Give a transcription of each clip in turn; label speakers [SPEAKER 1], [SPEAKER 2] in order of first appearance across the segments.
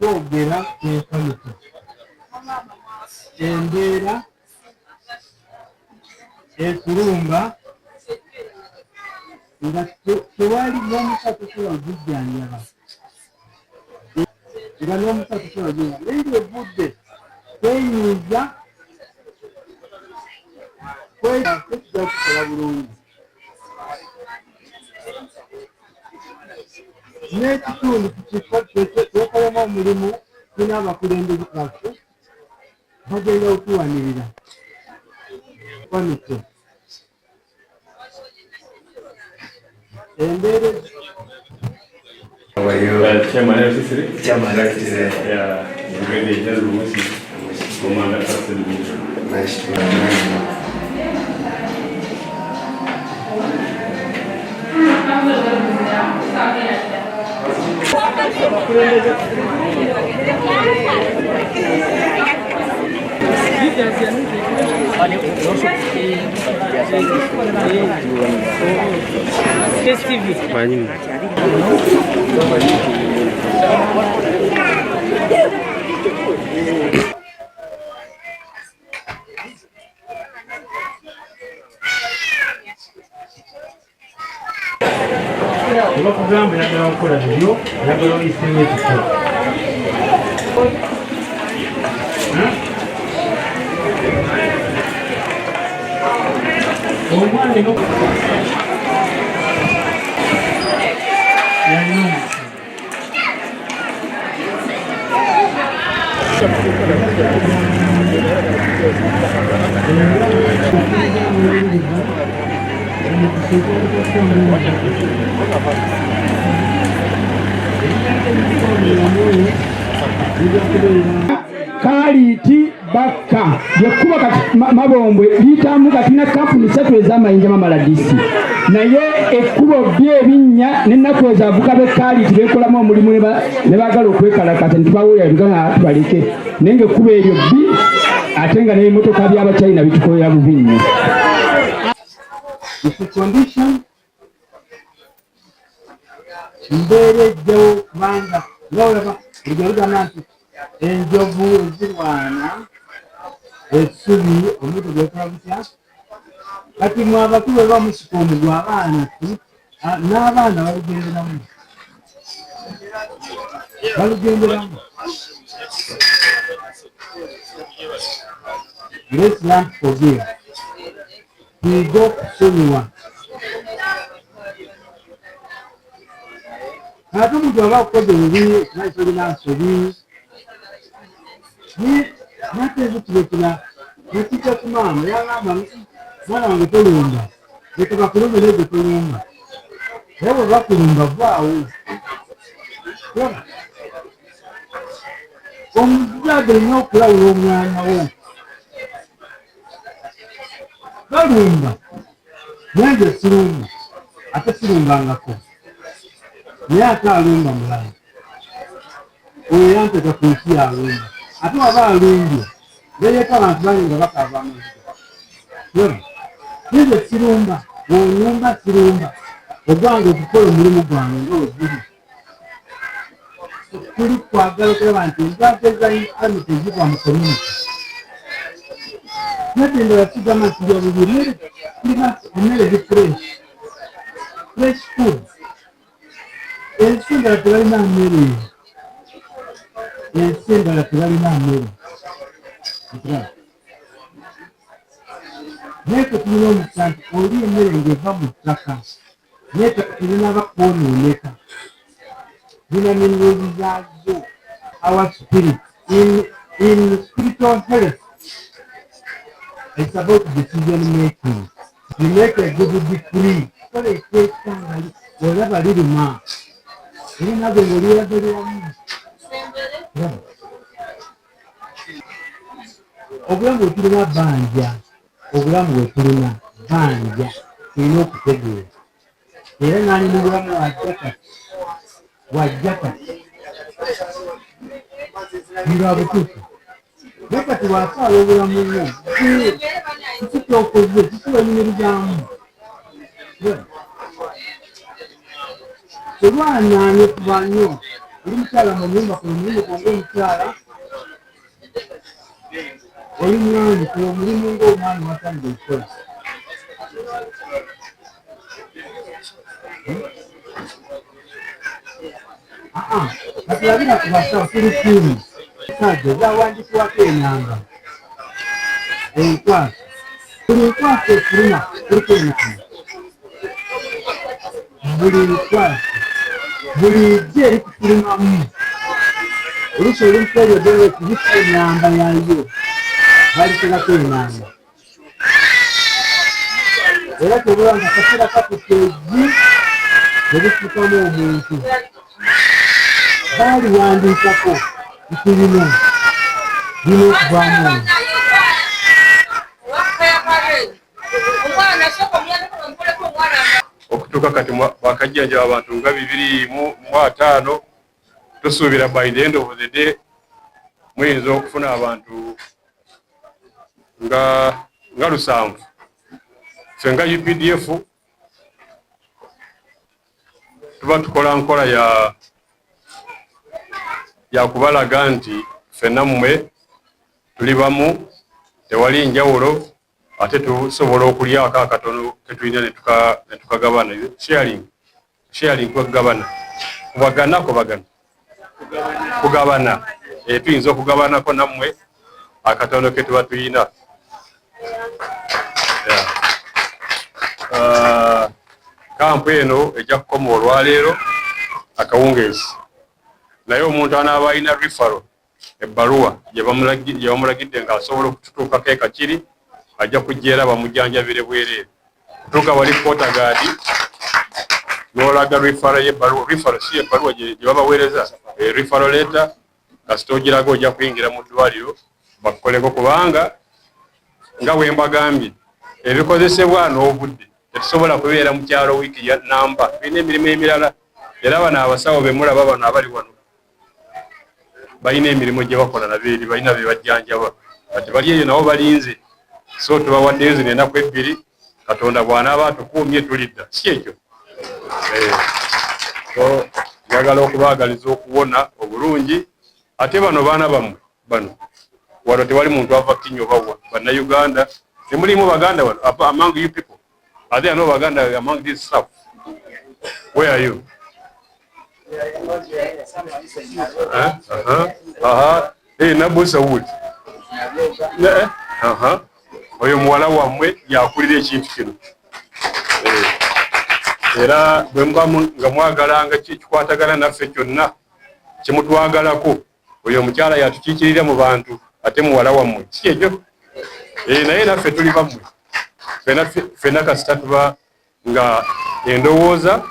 [SPEAKER 1] twogera enkaluto embeera ekulumba nga tewali n'omusatu sobola gujjanjaba nga n'omusatu sobola gujjanjaba naye ng'ebudde kweyiiza kwekijja kukola bulungi n'ekitundu twekolamu omulimu tulina abakulembeze baffe bagenda okutuwanirira kwamito embeera
[SPEAKER 2] Chairman FCC? Chairman FCC. Yeah, Brigadier General Musi, Commander First Division. Nice to meet you.
[SPEAKER 1] Bakugamba yagala okukola bibyo yagala oyisemu ekikolo omwana eno yalina
[SPEAKER 3] Kaliti Baka yekuba kati mabombwe litamu kati na kampuni 3 ez'amayinja mamaladisi naye ekkubo by'ebinnya n'ennaku ezaavuka be Kaliti bekolamu omulimu ne baagala okwekalakata ntibawuya nga tubaleke naye ng'ekkubo eryo bbi ate nga n'ebimotoka by'Abachina bitukolera bubi nnyo.
[SPEAKER 1] Mbeera ejjawo kubanga n'olaba olugamba nti enjovu zirwana essubi omuntu gwekola butya kati mwe abakulu bwe bamusika omugwa abaana n'abaana balugenderamu let's learn to forgive twiga okusonyiwa ate omuntu aba akukoze ebibi ekimanyi tolina nsobi natezo kirekera nekijja ku maama yagamba mwana wange tolumba leka bakulumbe negye tolumba naye bwe bakulumba vaawo omuzadde olina okulawula omwana wo balumba nange sirumba ate sirumbangako naye ate alumba mulamu oyo yampeka ku nsi yalumba ate waba alumbye ndeyeeko abantu bangi nga bakava amaziga nze sirumba bw'onyumba sirumba ogwange okukola omulimu gwange ngaoguli tuli kwagala okulaba nti endwadde za intaneti ezigwa mu community nate endala tugamba nti bya bubiri tulina emmere zi fresh food ensi endala tebalina mmere ensi endala tebalina mmere naye tetulina omukisa nti oli emmere ng'eva mu ttaka naye tetulina bakwonooneka zina minerals zaazo our spirit in spiritual health it's about decision making you make a good decree kola ekyeeka nga olaba liruma era nabwe ng'oliragereramu obulamu bwe tulina bbanja obulamu bwe tulina bbanja tulina okutegeera era naali mu bulamu wajja kati nga butuufu naye kati waasaala obulamu bwo kiki kyokoze kikiwanyumirizamu olwanaanye kuba nnyo uri mukyala mu nyumba ku mulimu gwange omukyala oli mwami ku mulimu ng'omwami watandika okukola batulabira ku basawo tuli tiimu kade zawandikiwako enamba enkwasa buli nkwasa efuluma kuliko enamba buli nkwasa buli ijja eri kufulumamu oluusi olumperyodero ekubisa enamba yayo baliterako enamba era tebula nga kaseera kakuteegi tebifukamu omuntu baaliwandiikako nti bino bino okuvaamu
[SPEAKER 2] okutuuka kati bakajjanjaba abantu nga 205 tusuubira by the end of the day muyinza okufuna abantu nga 7 ffe nga UPDF tuba tukola nkola ya kubalaga nti ffenna mmwe tuli bamu tewali njawulo ate tusobola okulyako akatono ketulina ne tukagabana sharing kwegabana kugabana tuyinza okugabanako nammwe akatono ketuba tuyina kampu eno ejja kukoma olwaleero akawungeezi naye omuntu anaaba alina referral ebbaluwa gye bamulagidde nga asobola okututuukako ekakiri ajja kujjeera bamujjanjabire bwereere kutuuka wali kotagaadi n'olaga referral si ebbaluwa gye babaweereza referral letter kasita ogiraga ojja kuyingira mu ddwaliro bakukoleko kubanga nga bwe mbagambye ebikozesebwa n'obudde tetusobola kubeera mu kyalo wiiki ya namba birina emirimu emirala era bano abasawo bemulaba bano abali wano balina emirimu gye bakola nabeeri balina be bajjanjaba kati bali eyo nabo balinze so tubawaddeyo zino ennaku 2 katonda bw'anaaba atukuumye tulidda si ekyo so njagala okubaagaliza okuwona obulungi ate bano baana bammwe bano wano tewali muntu ava kinyo bawa bannayuganda temulimu baganda wano among you people are there no baganda among this stuff where are you Nabusa Wood oyo muwala wammwe yakulira ekintu kino era bwe muba nga mwagalanga kikwatagana naffe kyonna kimutwagalako oyo omukyala yatukiikirira mu bantu ate muwala wammwe si ekyo naye naffe tuli bammwe ffenna kasita tuba nga endowooza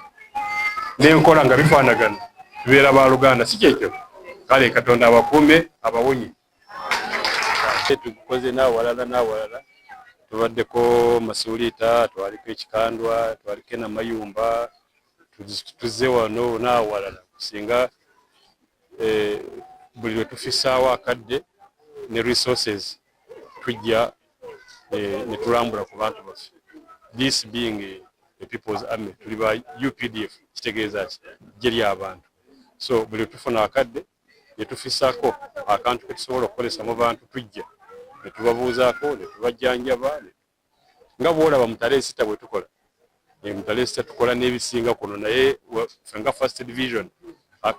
[SPEAKER 2] n'enkola nga bifaanagana tubeera baluganda si kyekyo kale katonda abakuume abawonye tukoze n'awalala tubaddeko masuuliita twaliko ekikandwa twaliko namayumba tuzze wano n'awalala kusinga buli lwe tufisaawo akadde ne resources tujja ne tulambula ku bantu baffe this being a people's army tuli ba UPDF kitegeeza ki gye ly'abantu so buli tufuna akadde ne tufisaako akantu ke tusobola okukolesa mu bantu tujja ne tubabuuzaako ne tubajjanjaba nga bw'olaba mu Taleesita bwe tukola mu Taleesita tukola n'ebisinga kuno naye ffe nga first division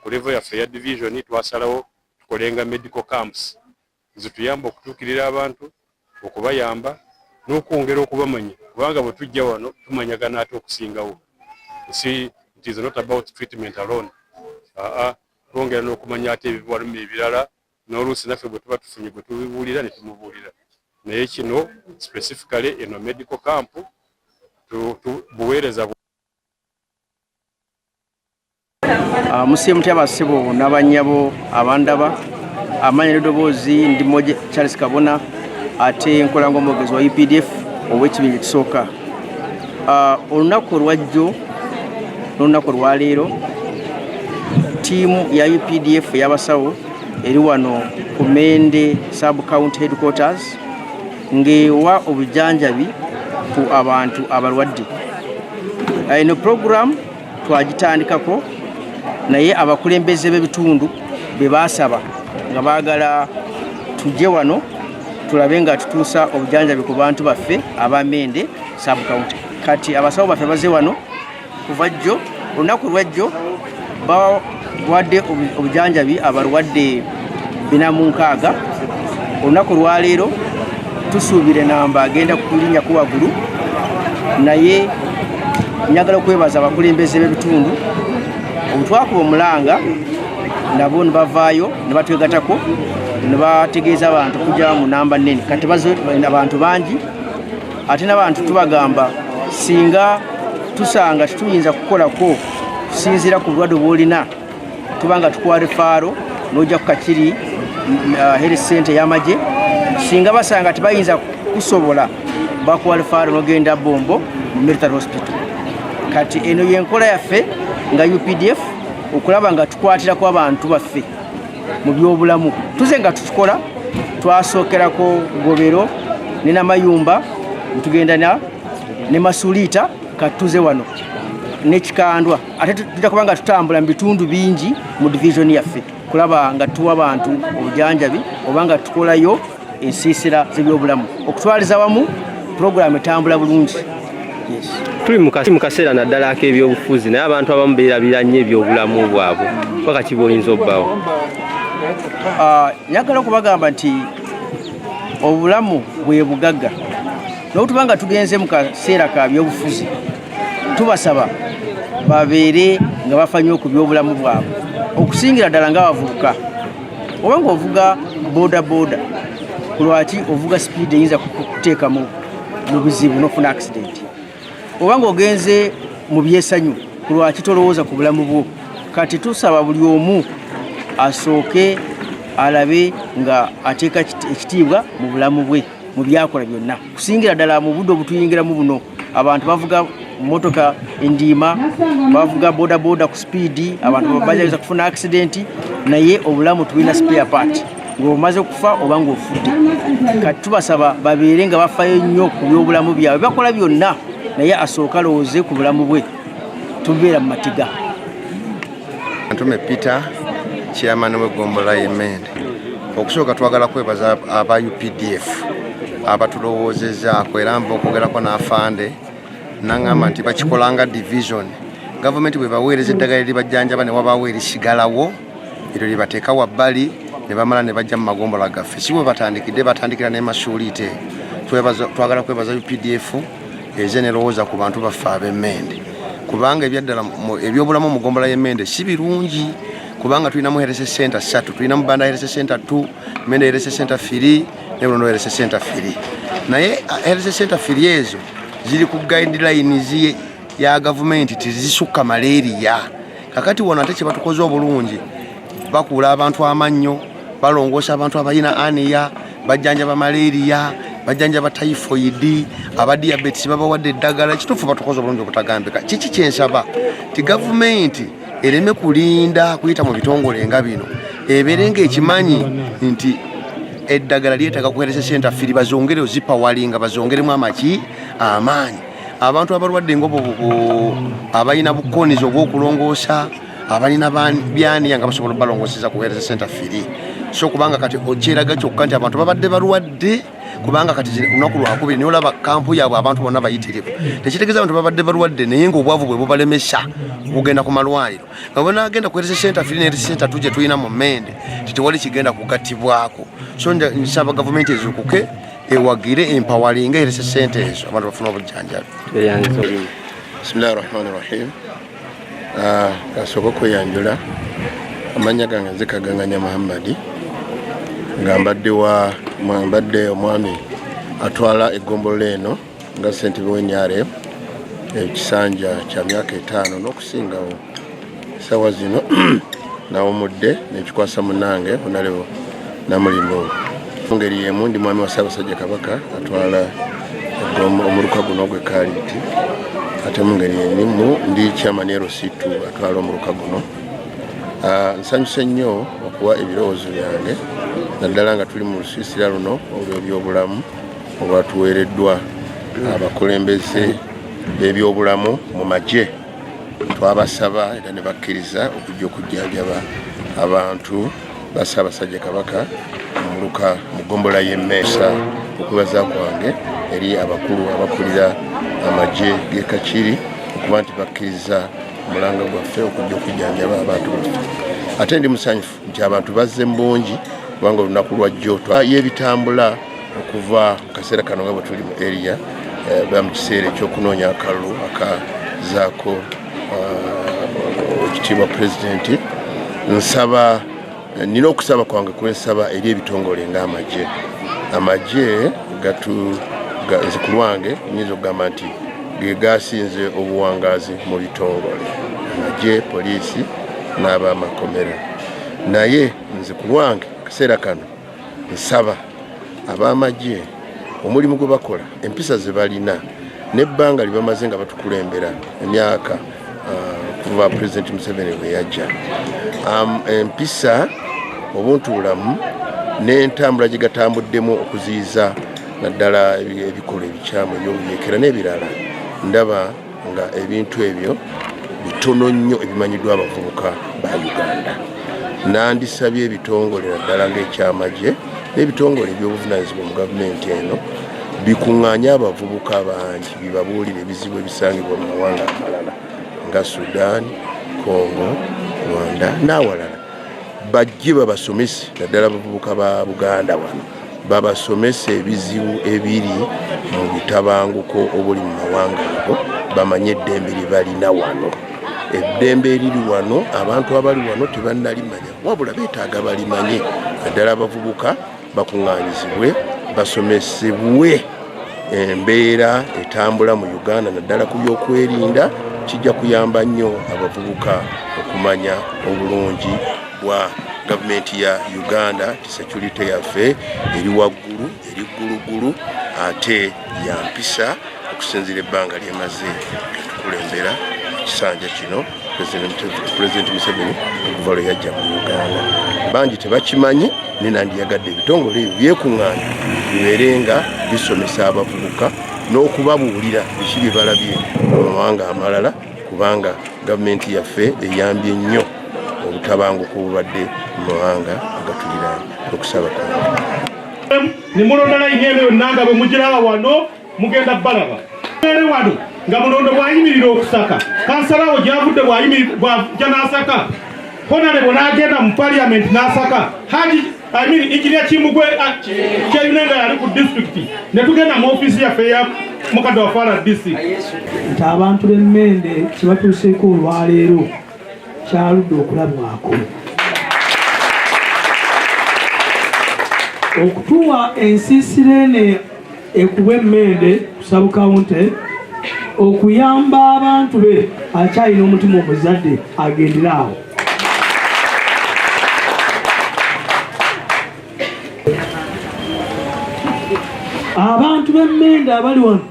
[SPEAKER 2] ku level yaffe ya division twasalawo tukolenga medical camps zituyamba okutuukirira abantu okubayamba n'okwongera okubamanya kubanga bwe tujja wano tumanyagana ate okusingawo si it is not about treatment alone twongera n'okumanya ate ebibaluma ebirala n'oluusi naffe bwe tuba tufunye bwe tubibuulira ne tumubuulira naye kino specifically eno medical camp buweereza
[SPEAKER 4] Musimu Tyabasibo n'abanyabo abandaba amanya n'eddoboozi ndi Moje Charles Kabona ate nkola ng'omwogezi wa UPDF ow'ekibinja ekisooka olunaku olwajjo n'olunaku olwaleero ttiimu ya UPDF y'abasawo eri wano ku Mende Sub County Headquarters ng'ewa obujjanjabi ku abantu abalwadde eno program twagitandikako naye abakulembeze b'ebitundu be baasaba nga baagala tujje wano tulabe nga tutuusa obujanjabi ku bantu baffe abamende sub-county. Kati abasawo baffe baze wano kuva jjo, olunaku lwajjo bawadde obujanjabi abalwadde 46. Olunaku lwaleero tusuubire namba agenda kulinnya ku waggulu, naye njagala okwebaza abakulembeze b'ebitundu obutwakuba omulanga nabo ne bavaayo ne batwegatako ne bategeeza abantu kujja mu namba nnene. Kati baze abantu bangi ate n'abantu tubagamba singa tusanga tetuyinza kukolako kusinziira ku bulwadde bw'olina tubanga tukuwa refaaro n'ojja ku Kakiri health center y'amagye. Singa basanga tebayinza kusobola bakuwa refaaro n'ogenda Bombo Military Hospital. Kati eno yenkola yaffe nga UPDF okulaba nga tukwatirako abantu baffe mu byobulamu. Tuze nga tukola twasookerako Gobero ne Namayumba tugenda ne Masuliita katuze wano ne Kikandwa ate tutakuba nga tutambula mu bitundu bingi mu division yaffe kulaba nga tuwa abantu obujanjabi oba nga tukolayo ensiisira z'ebyobulamu okutwaliza wamu program etambula bulungi. Yes.
[SPEAKER 5] Tuli mu kaseera naddala ak'ebyobufuzi naye abantu abamu beerabira nnyo ebyobulamu bwabwe paka kiboyinza obbawo.
[SPEAKER 4] Njagala okubagamba nti obulamu bwe bugagga n'okutuba nga tugenze mu kaseera ka byobufuzi tubasaba babeere nga bafa nnyo ku byobulamu bwabwe okusingira ddala ng'abavubuka. Oba ng'ovuga boda kulwaki ovuga speed eyinza kuteeka mu bizibu n'ofuna accident. Oba ng'ogenze mu byesanyu kulwaki tolowooza ku bulamu bwo. Kati tusaba buli omu asooke alabe nga ateeka ekitiibwa mu bulamu bwe mu byakola byonna kusingira ddala mu budde obutuyingiramu buno. Abantu bavuga motoka endiima bavuga boda ku speedi, abantu bajaliza kufuna accident, naye obulamu tulina spare part ng'omaze okufa oba ng'ofudde. Kati tubasaba babeere nga bafayo nnyo ku byobulamu byabwe bakola byonna, naye asooka alowooze ku bulamu bwe tubeera mu matiga.
[SPEAKER 6] Ntume Peter chairman w'eggombolola y'Emmende. Okusooka twagala kwebaza aba UPDF abatulowoozezaako era mba okwogerako n'afande nangamba nti bakikolanga division. Gavumenti bwe baweereza eddagala eribajjanjaba ne wabaawo erisigalawo eryo libateeka wabbali ne bamala ne bajja mu magombola gaffe. Si bwe batandikira ne Masuliita. Twagala kwebaza UPDF eze nerowooza ku bantu baffe ab'Emmende kubanga ebyaddala ebyobulamu mu ggombolola y'Emmende si birungi kubanga tulinamu health center 3, tulinamu Banda health center 2, Mmende health center 3 ne Bulondo health center 3. Naye health center 3 ezo ziri ku guidelines ya gavumenti tizisukka malaria. Kakati wano ate kye batukoze obulungi bakuula abantu amannyo, balongoosa abantu abalina ania, bajjanjaba malaria, bajjanjaba typhoid, aba diabetes babawadde eddagala. Kituufu batukoze obulungi obutagambika. Kiki kyensaba ti gavumenti ereme kulinda kuyita mu bitongole nga bino ebeere ng'ekimanyi nti eddagala lyetaaga ku health center 3 bazongere ozipawalinga bazongeremu amaanyi. Abantu abalwadde ng'obwo abalina bukonizo obw'okulongoosa abalina byaniya nga basobola balongooseza ku health center 3. So kubanga kati okyeraga kyokka nti abantu babadde balwadde kubanga kati lunaku lwakubiri niyo olaba kampu yaabwe abantu bonna bayitirivu. Tekitegeeza abantu babadde balwadde naye ng'obwavu bwe bubalemesa okugenda ku malwaliro. Nga bwe agenda ku health center 3 ne health center 2 gye tulina mu Mmende titewali kigenda kugattibwako. So nsaba gavumenti ezuukuke ewagire empawalinga health center ezo abantu bafuna obujjanjabi.
[SPEAKER 7] Bismillahir Rahmanir Rahim. Kasooka okweyanjula amanya gange nze Kaganganya Muhammadi nga mbadde omwami atwala eggombolola eno nga ssentebe w'Enyare ekisanja kya myaka 5 n'okusingawo. Sawa zino nawumudde nekikwasa munange onalewo namulimbo. Mu ngeri y'emu ndi mwami wa Ssaabasajja Kabaka atwala omuluka guno gwe Kaaliti, ate mu ngeri y'emu ndi chairman RC2 atwala omuluka guno. Nsanyuse nnyo okuwa ebirowoozo byange naddala nga tuli mu lusiisira luno olw'ebyobulamu obwatuweereddwa abakulembeze b'ebyobulamu mu magye twabasaba era ne bakkiriza okujja okujjanjaba abantu ba Ssaabasajja Kabaka omuluka mu ggombolola y'Emmesa okwebaza kwange eri abakulu abakulira amagye g'e Kakiri okuba nti bakkiriza omulanga gwaffe okujja okujjanjaba abantu baffe. Ate ndi musanyufu nti abantu bazze mu bungi kubanga olunaku lwa jjo y'ebitambula okuva mu kaseera kano nga bwe tuli mu area ba mu kiseera ekyokunoonya akalulu akazaako ekitiibwa pulezidenti. Nsaba nina okusaba kwange kwensaba eri ebitongole ng'amagye. Amagye nze ku lwange nyinza okugamba nti ge gasinze obuwangaazi mu bitongole, amagye, poliisi n'abamakomera. Naye nze ku lwange akaseera kano nsaba ab'amagye omulimu gwe bakola, empisa ze balina n'ebbanga lye bamaze nga batukulembera emyaka kuva Pulezidenti Museveni bwe yajja, empisa obuntubulamu n'entambula gye gatambuddemu okuziyiza naddala ebikolwa ebikyamu eby'obuyeekera n'ebirala, ndaba nga ebintu ebyo bitono nnyo ebimanyiddwa abavubuka ba Uganda. Nandisabye ebitongole naddala ng'ekyamagye n'ebitongole ebyobuvunaanyizibwa mu gavumenti eno bikuŋŋaanye abavubuka bangi bibabuulire ebizibu ebisangibwa mu mawanga amalala nga Sudan, Congo, Rwanda n'awalala. Bajje babasomese naddala abavubuka ba Buganda wano, babasomese ebizibu ebiri mu bitabanguko obuli mu mawanga ago, bamanye eddembe lye balina wano. Eddembe eriri wano abantu abali wano tebannalimanya, wabula beetaaga balimanye. Naddala abavubuka bakuŋŋaanyizibwe basomesebwe embeera etambula mu Uganda naddala ku byokwerinda. Kijja kuyamba nnyo abavubuka okumanya obulungi bwa gavumenti ya Uganda, ti security yaffe eri waggulu, eri ggulugulu, ate ya mpisa okusinziira ebbanga lyemaze tukulembera ekisanja kino Pulezidenti Museveni okuva lwe yajja mu Uganda. Bangi tebakimanyi, ne nandiyagadde ebitongole ebyo byekuŋŋaanya bibeerenga bisomesa abavubuka n'okubabuulira biki bye balabye mu mawanga amalala, kubanga gavumenti yaffe eyambye nnyo obutabanguko obubadde mu mawanga agatuliraanye. Okusaba kwange
[SPEAKER 8] nimulonda layini eno yonna nga bwe mugiraba wano mugenda balaba ere wano nga mulondo bwayimirira okusaka, kansalawo gyavudde bwajja n'asaka, honarebo n'agenda mu parliament n'asaka, injinia Kimugwe kyayinenga yali ku district ne tugenda mu office yaffe ya mukadde wa Fara district.
[SPEAKER 9] Nti abantu b'Emmende kibatuuseeko olwaleero kyaludde okulabwako, okutuwa ensiisira ekubwa Emmende ku Sub-County okuyamba abantu be akyalina omutima omuzadde agendera awo. Abantu b'Emmende abali wano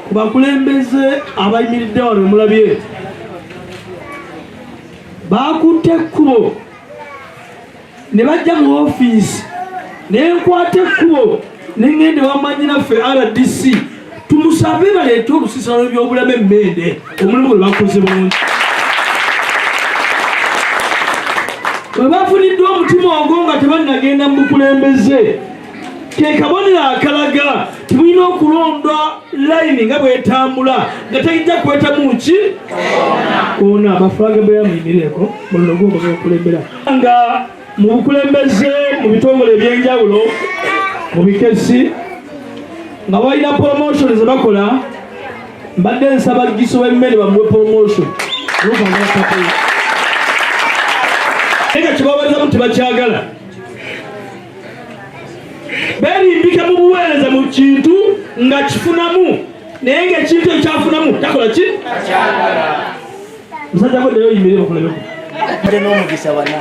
[SPEAKER 9] ku bakulembeze abayimiridde wano mulabye bakutte ekkubo ne bajja mu ofiisi ne nkwata ekkubo ne ŋŋende wamanyinaffe RDC tumusabe baleete olusiisano lw'ebyobulamu Emmende, omulimu gwe bakoze bulungi. Bwe bafuniddwa omutima ogwo nga tebannagenda mu bukulembeze, ke kabonero akalaga tulina okulonda layini nga bwetambula nga tegijja kwetamu ki koona. Abafulaga beyamuyimirireko mulono gwogwo byokulembera nga mu bukulembeze mu bitongole ebyenjawulo mu bikesi nga balina promotion ze bakola. Mbadde nsaba Giso w'Emmende bamuwe promotion nga kibawalizamu tebakyagala, berimbika mu buweereza mu kintu nga kifunamu, naye ng'ekintu ekyafunamu takola ki musajja gwe ddeyo yimirire bakulabeko
[SPEAKER 4] n'omugisa bana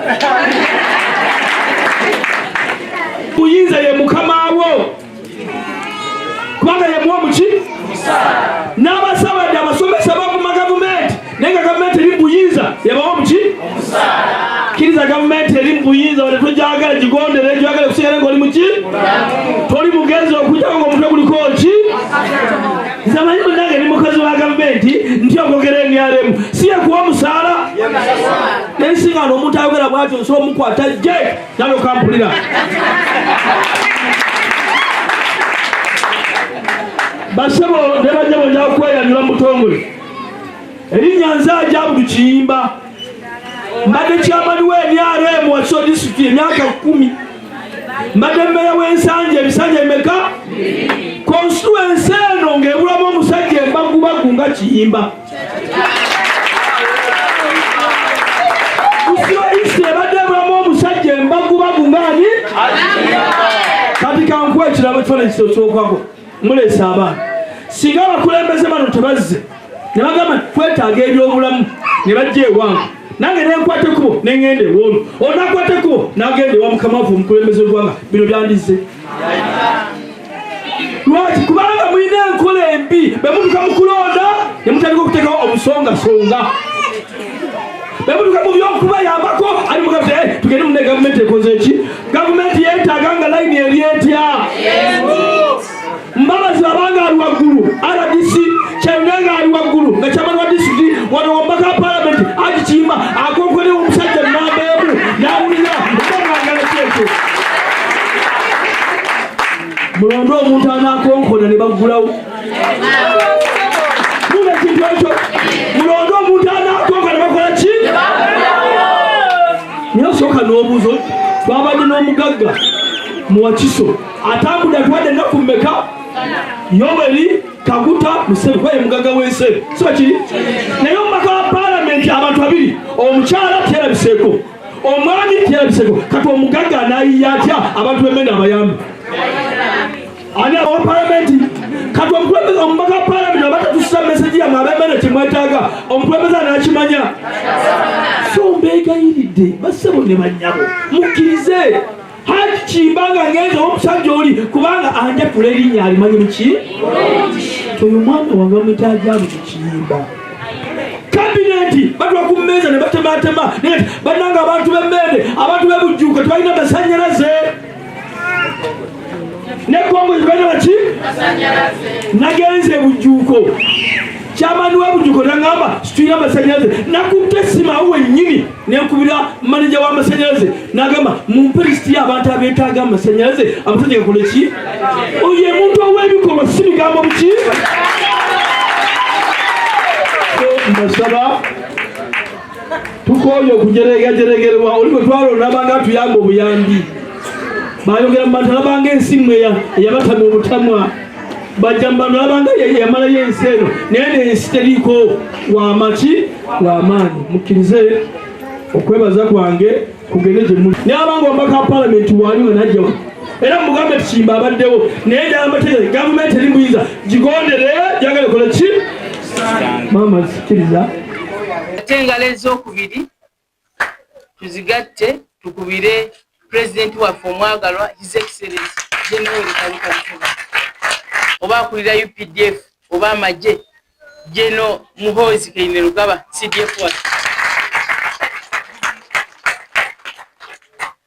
[SPEAKER 9] buyinza ye mukama wo kubanga yemuwa muki n'abasabadde abasomesa bavuma gavumenti, naye nga gavumenti eri buyinza yabawa muki kkiriza gavumenti eri buyinza wadde tojagala gigondere gyagala kusigala ng'oli muki toli mugenzi okujjako ng'omutwe guliko ki. Nze amanyi munange ndi mukozi wa gavumenti nti ogogere NRM siye kuwa musala nensinga n'omuntu ayogera bwatyo nsobola omukwata je nawe okampulira basebo ne banyabo nja okweyanyula mu butongole erinnya Nzajja Abdul Kiyimba mbadde chairman w'NRM wa Kiso district emyaka 10 mbadde mmeya w'Ensanje ebisanja emeka constituency eno ng'ebulamu omusajja embagubagu nga Kiyimba Busiro East ebadde ebulamu omusajja embagubagu ng'ani kati kankuwa ekirabo kifaananyi kitosookwako muleese abaana singa abakulembeze bano tebazze ne bagamba twetaaga ebyobulamu ne bajja ewange nange nenkwate kubo nengende wono onakwate kubo nagende wa mukamavu omukulembeze gwanga bino byandize lwaki kubanga mulina enkola embi bemutuka mukulonda nemutandika okuteekawo obusongasonga bemutuka mu byokubayambako ali mugabe tugende mune gavumenti ekoze eki gavumenti yeetaaga nga layini eri etya mbabazi abanga ali waggulu RDC kyenenga ali waggulu nga kyamani wa district wano wambaka parliament agikiyimba akonkole omusajja nambeemu nawulira omwagala kyekyo mulonde omuntu anakonkona ne baggulawo muna kintu ekyo mulonde omuntu anakonkona ne bakola ki niyo sooka n'obuuzo twabadde n'omugagga muwa Kiso atambulira tuwadde ennaku mmeka Yoweri Kaguta Museveni kwaye mugagga w'ensi siba kiri naye omubaka wa parliament abantu babiri omukyala teyerabiseeko omwami teyerabiseeko kati omugagga anayiya atya abantu b'emmende abayambi ani awa parliament kati omukulembeze omubaka wa parliament abatatusa meseji yamwe ab'emmende temwetaaga omukulembeze anakimanya so mbeegayiridde bassebo ne bannyabo mukkirize Haji Kiyimbanga ngenze omusajja oli kubanga anjatula erinnya alimanyi muki oyo mwana wange Nzajja Abdul Kiyimba kabineti batwa ku mmeeza ne batematema bannanga abantu b'emmende abantu b'ebujjuuko tebalina masanyalaze ne Kongo tebalina baki nagenze ebujjuuko kyamani w'ebujjuuko nangamba situyina amasanyalaze nakutte simawo wennyini nenkubira manager w'amasanyalaze nagamba mumpe lisiti y'abantu abeetaaga amasanyalaze amasanyalaze gakole ki oyo muntu ow'ebikolwa si bigambo biki mbasaba tukooye okujeregerwa oli bwe twalonda abanga atuyamba obuyambi bayogera mu bantu alabanga ensimu eyabatama obutamwa bajja mu bantu alabanga yamalayo ensi eno naye n'ensi teriiko wamaki wamaanyi mukkirize okwebaza kwange kugende gye muli naye abanga omubaka wa palamenti waliwo najjawo era mugambe Kiyimba abaddewo naye gyamategeko gavumenti eri muyinza gigondere gyagala kola ki mama sikiriza
[SPEAKER 10] ate engalo ez'okubiri tuzigatte tukubire pulezidenti waffe omwagalwa His Excellency General Kaluka Museveni oba akulira UPDF oba amagye General Muhoozi Kainerugaba CDF waffe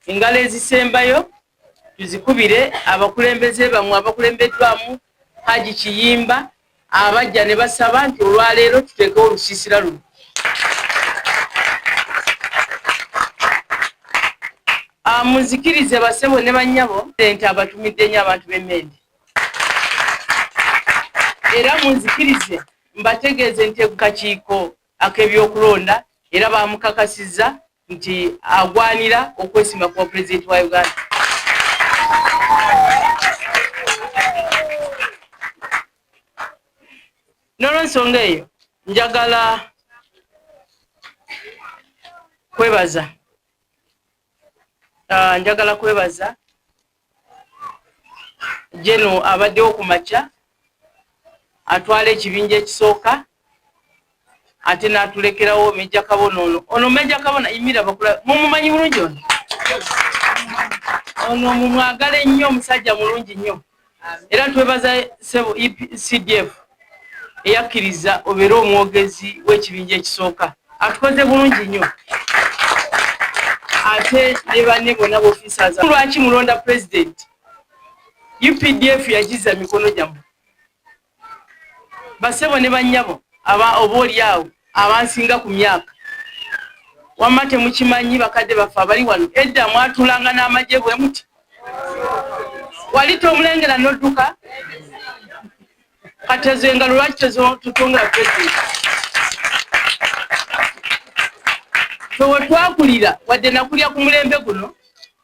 [SPEAKER 10] engalo ezisembayo tuzikubire abakulembeze bamwe abakulembeddwamu Haji Kiyimba abajja ne basaba nti olwaleero tuteekewo olusiisira luno muzikirize basebo ne bannyabo nti abatumidde nnyo abantu b'emmende era muzikirize mbategeeze nti akakiiko ak'ebyokulonda era bamukakasizza nti agwanira okwesiima kwa pulezidenti wa Uganda n'olw'ensonga eyo njagala kwebaza Jeno abaddewo ku makya atwala ekibinja ekisooka ate n'atulekerawo Meja Kabona ono Meja Kabona yimira bakula mumumanyi bulungi ono mumwagala ennyo omusajja mulungi nnyo era twebaza CDF eyakkiriza obeera omwogezi w'ekibinja ekisooka atukoze bulungi nnyo ate ne banne bonna b'officers lwaki mulonda president UPDF yagiza mikono gyammwe basebo ne bannyabo oboolyawo abansinga ku myaka wamma temukimanyi bakadde baffe abali wano edda mwatulanga n'amagye bwe muti wali tomulengera n'odduka kati ezo engalo lwaki tetutongera president we twakulira wadde nakulya ku mulembe guno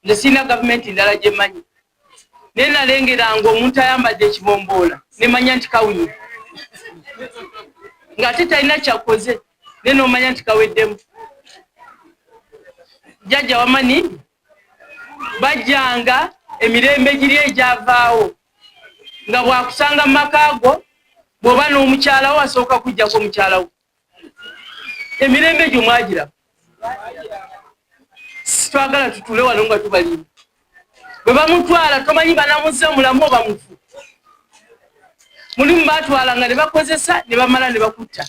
[SPEAKER 10] nze sirina gavumenti ndala gye mmanyi naye nalengeranga omuntu ayambadde ekibomboola nemanya nti kawunyi ng'ate talina kyakoze naye nomanya nti kaweddemu jjajja wamanini bajjanga emirembe giri egyavaawo nga bwakusanga mu makaago bw'oba n'omukyalawo asooka kujjako omukyalawo emirembe egyo mwagiraba sitwagala tutule wano nga tubalimba bwe bamutwala tomanyi banamuzza mulamu oba mufu mulimu batwala nga ne bakozesa ne bamala ne bakutta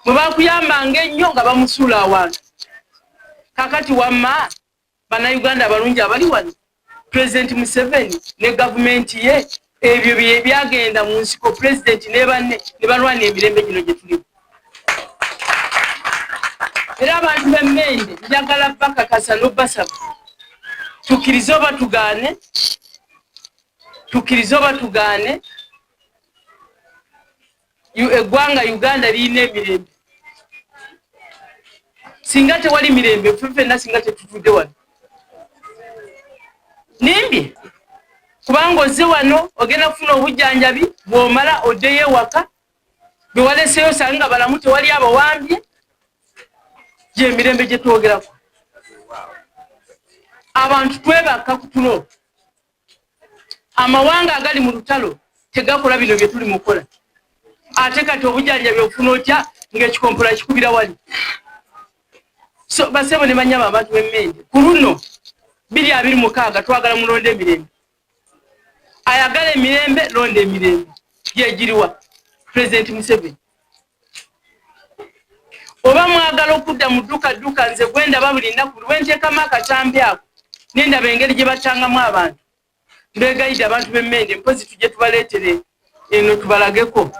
[SPEAKER 10] bwe bakuyambanga ennyo nga bamusuula awantu kakati wamma bannayuganda abalungi abali wano President Museveni ne gavumenti ye ebyo byagenda mu nsiko president ne banne ne balwana emirembe gino gye tulimu era abantu b'emmende njagala bakakasa n'obbasaba tukkirize oba tugaane eggwanga Uganda lirina emirembe singa tewali mirembe ffe ffenna singa tetutudde wano nimbye kubanga ozze wano ogenda kufuna obujjanjabi bw'omala oddeyo ewaka bwe waleseyo osange nga balamu tewali abawambye gy'emirembe gye twogerako abantu twebaka ku tulo amawanga agali mu lutalo tegakola bino bye tuli mukola ate kati obujjanjabi ofuna otya ng'ekikompola kikubira wali so basebo ne banyama abantu b'emmende ku luno 2026 twagala mulonde emirembe ayagala emirembe londe emirembe gyegiriwa President Museveni oba mwagala okudda mu dduka nze gwendaba buli nnaku lwenteekamu akatambi ako nendaba engeri gye batangamu abantu mbegayidde abantu b'emmende mpozi tujje tubaleetere eno tubalageko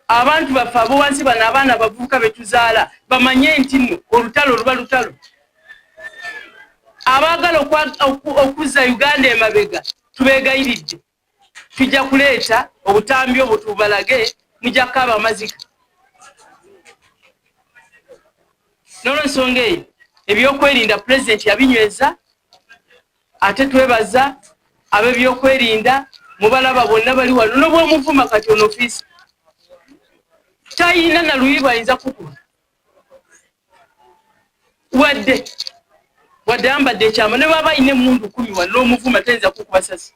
[SPEAKER 10] abantu baffe abo wansi bano abaana bavubuka betuzaala bamanye nti nno olutalo luba lutalo abaagala okuzza Uganda emabega tubeegayiridde tujja kuleeta obutambi obwo tubalage mujja kukaaba amazika n'olwensonga eyo ebyokwerinda pulezidenti yabinyweza ate twebaza ab'ebyokwerinda mubalaba bonna bali wano n'obwomuvuma kati ono ofiisi tayina na luyi lwayinza kukuba wadde ayambadde ekyama ne baba ayina emmundu 10 wano n'omuvuma tayinza kukuba sasi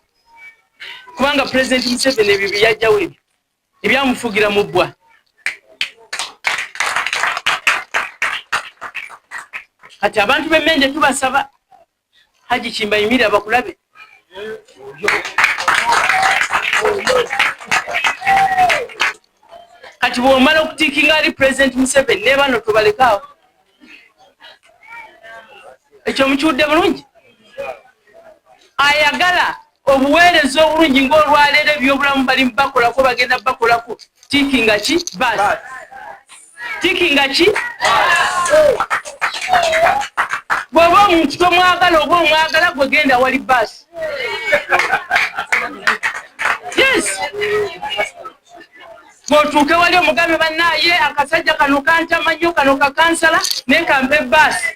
[SPEAKER 10] kubanga Pulezidenti Museveni ebyo byajjawo ebyo ebyamufugira mu bbwa kati abantu b'emmende tubasaba Haji Kimbayimirira bakulabe kati bw'omala okutiikinga ali Pulezidenti Museveni ne bano tubalekaawo ekyo mukiwudde bulungi ayagala obuweereza obulungi ng'olwaleero ebyobulamu balimu bakolako bagenda bakolako tiikinga ki baasi tiikinga ki bw'oba omuntu tomwagala oba omwagala gwe genda wali baasi yes bw'otuuke wali omugambe bannaaye akasajja kano kantama nnyo kano kakansala naye kampe baasi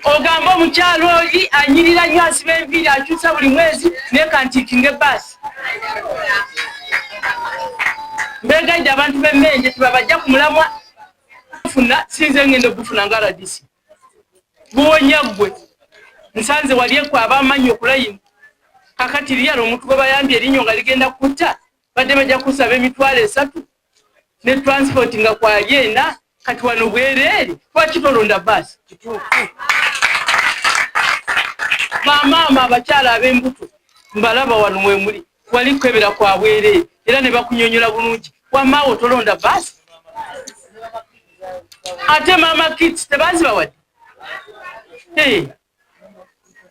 [SPEAKER 10] ogamba omukyalo oli anyirira nnyo asiba enviiri akyusa buli mwezi naye kantiikinga ebbaasi mbegayidde abantu b'emmenje tibabajja ku mulamwa funa sinze ngenda okufuna nga radisi buwonya ggwe nsanze wali ekwaba amanyi okulayini kakati liyala omuntu gwe bayambye erinnyo nga ligenda kutta badde bajja kusaba emitwalo 3 ne transport nga kwali ena kati wano bwereere lwaki tolonda baasi bamaama abakyala ab'embuto mbalaba wano mwemuli wali kwebera kwa bwereere era ne bakunyonyola bulungi wamaawo tolonda baasi ate maama kits tebazibawadde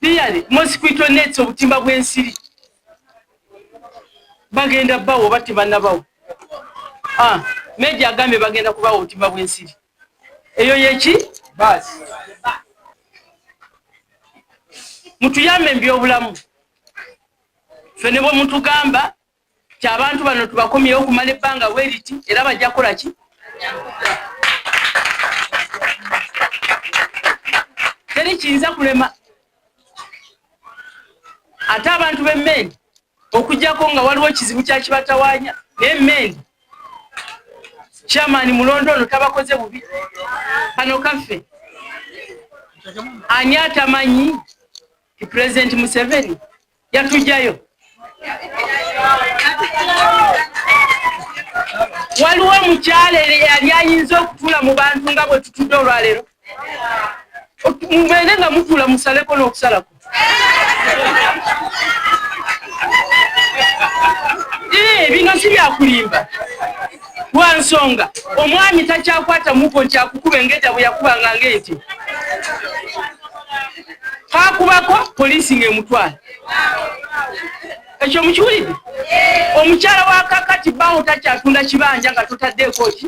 [SPEAKER 10] Diyali mosquito nets obutimba bw'ensiri bagenda bawo bati bannabawo media agambe bagenda kubawo obutimba bw'ensiri eyo yeki basi mutuyambe by'obulamu fene bwe mutugamba ky'abantu bano tubakomyewo okumala ebbanga bweriti era bajja kukola ki teri kiyinza kulema ate abantu b'emmendi okujjako nga waliwo ekizibu kyakibatawaanya naye emmendi chairman mulondo ono tabakoze bubi kano kaffe ani atamanyi ki President Museveni yatujjayo waliwo omukyala yali ayinza okutuula mu bantu nga bwe tutudde olwaleero mubeere nga mutuula musaleko n'okusalako bino si byakulimba lwa nsonga omwami takyakwata muko nkyakukuba engeta bwe yakubanga ng'eti kakubako poliisi ng'emutwala ekyo mukiwulidde omukyala wa kakati bawo takyatunda kibanja nga totaddeeko ki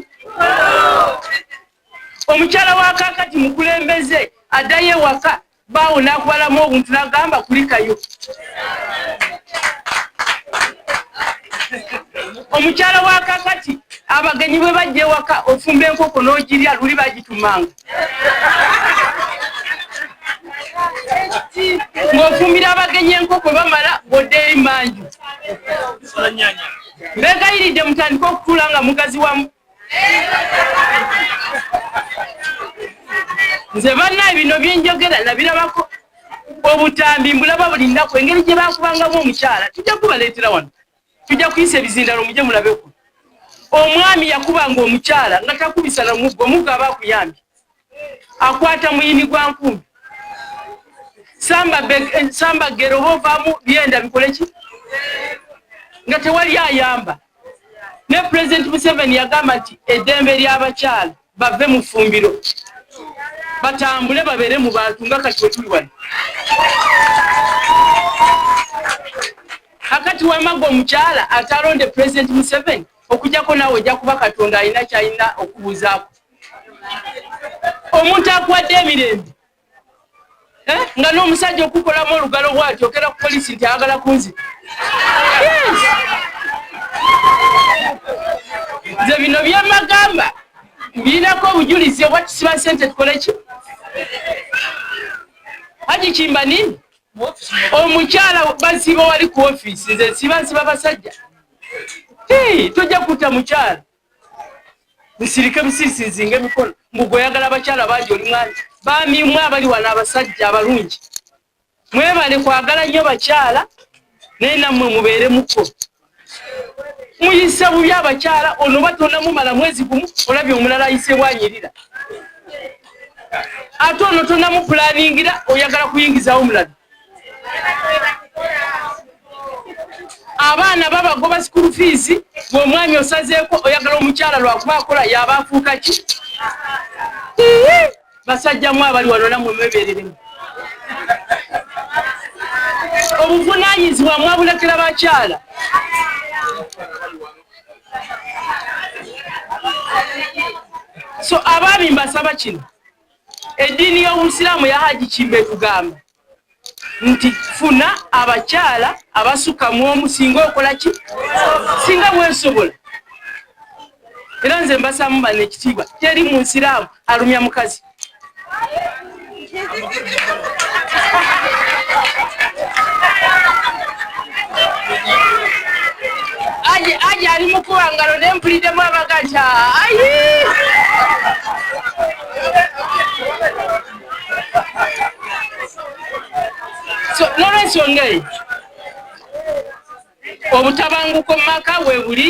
[SPEAKER 10] omukyala wa kakati mukulembeze addayo ewaka bawo n'akubalamu obuntu n'agamba kulikayo omukyala wa kakati abagenyi bwe bajja ewaka ofumba enkoko n'ogirya luli bagitumanga ng'ofumbira abagenyi enkoko bamala bodde eri manju mbegayiridde mutandika okutuula nga mugazi wamu nze bannaye bino byenjogera nabirabako obutambi mbulaba buli nnaku engeri gye bakubangamu omukyala tujja kubaleetera wano tujja kuyisa ebizindalo mujye mulabeko omwami yakubanga omukyala nga takubisa na muggo omuggo aba akuyambye akwata muyini gwa nkumbi samba gero bovaamu byenda bikole ki nga tewali ayamba ne President Museveni yagamba nti eddembe ly'abakyala bave mu ffumbiro batambule babeere mu bantu nga kati we tuli wano akati wamaga omukyala atalonde President Museveni okujjako naawe ojja kuba Katonda alina kyalina okubuuzaako omuntu akuwadde emirembe nga n'omusajja okukolamu olugalo bw'ati okera ku poliisi nti ayagala kunzita nze bino byamagamba birinako obujulizi obwa tusiba sente tukole ki Haji Kimba nini omukyala basiba wali ku ofiisi nze siba basajja tojja kutta mukyala bisirike bisisizinga emikono mbugoyagala abakyala bangi oli mwana bamimwe abali wano abasajja abalungi mwebale kwagala nnyo bakyala naye nammwe mubeere muko muyise bubi abakyala ono batona mumala mwezi gumu olabye omulala ayise bwanyirira ate ono tonamu pulaningira oyagala kuyingizawo omulala abaana babagoba school fees bw'omwami osazeeko oyagala omukyala lwakuba akola yaba afuuka ki basajjamu abali wano nammwe mwebeereremu obuvunaanyizibwa mwabulekera bakyala so abaami mbasaba kino eddiini y'obusiraamu ya Haji Kimba etugamba nti funa abakyala abasuka mu omu singa okola ki singa bwensobola era nze mbasamu bano ekitiibwa teri mu nsiraamu alumya mukazi aje ali mukuba ngalo nempuliddemu abaga nti ayi so n'olwensonga eyo obutabanguko mu maka bwe buli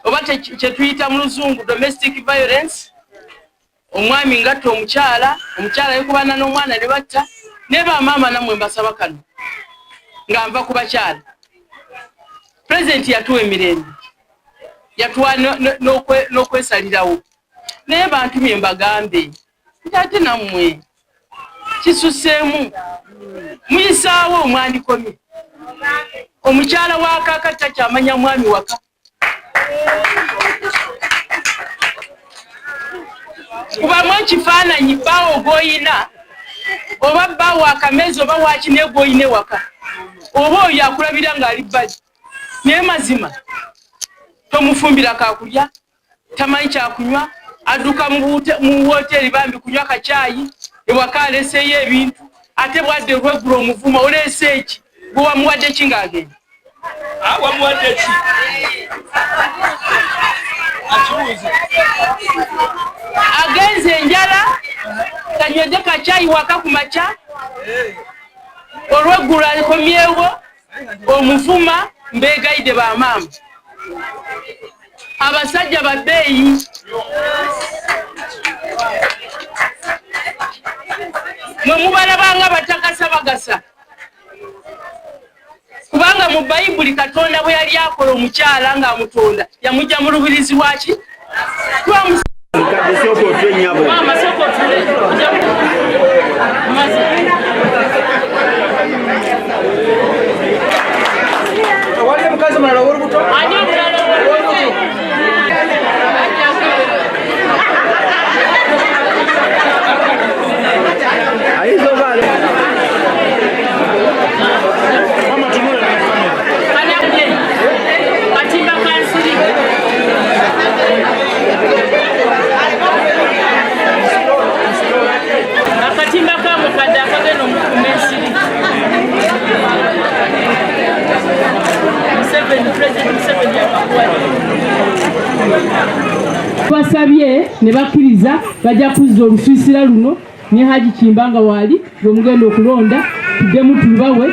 [SPEAKER 10] oba kyetuyita mu luzungu domestic violence omwami ngatta omukyala yekubana n'omwana ne batta ne bamaama nammwe mbasaba kano nga nva ku bakyala President yatuwa emirembe yatuwa n'okwesalirawo naye bantu mye mbagambe nti ate nammwe kisuseemu muyisaawo omwandikomye omukyala wa kakata kyamanya mwami waka kubamu ekifaananyi bbaawo gwoyina oba bbaawo akamezi oba wakine gwoyine waka oba oyo akulabira ng'ali bbali naye mazima tomufumbira kakulya tamanyi kyakunywa adduka mu woteeri bambi kunywa kacaayi ewaka aleseeyo ebintu ate bwadde olweggulo omuvuma oleese eki gwe wamuwadde ki ng'agenda
[SPEAKER 9] wamuwadde ki akibuuza
[SPEAKER 10] agenze enjala kanywedde kacaayi waka ku makya olweggulo akomyewo omuvuma mbeegayidde bamaama abasajja babbeeyi mwe mubalabanga batakasa bagasa kubanga mu bayibuli Katonda bwe yali akola omukyala ng'amutonda yamujja mu lubirizi lwaki akatimba kamukadde akagenda omukuma ensiri
[SPEAKER 11] basabye ne bakkiriza bajja kuzza olusiisira luno ne Haji Kimbanga waali lwomugenda okulonda tuddemu tulubawe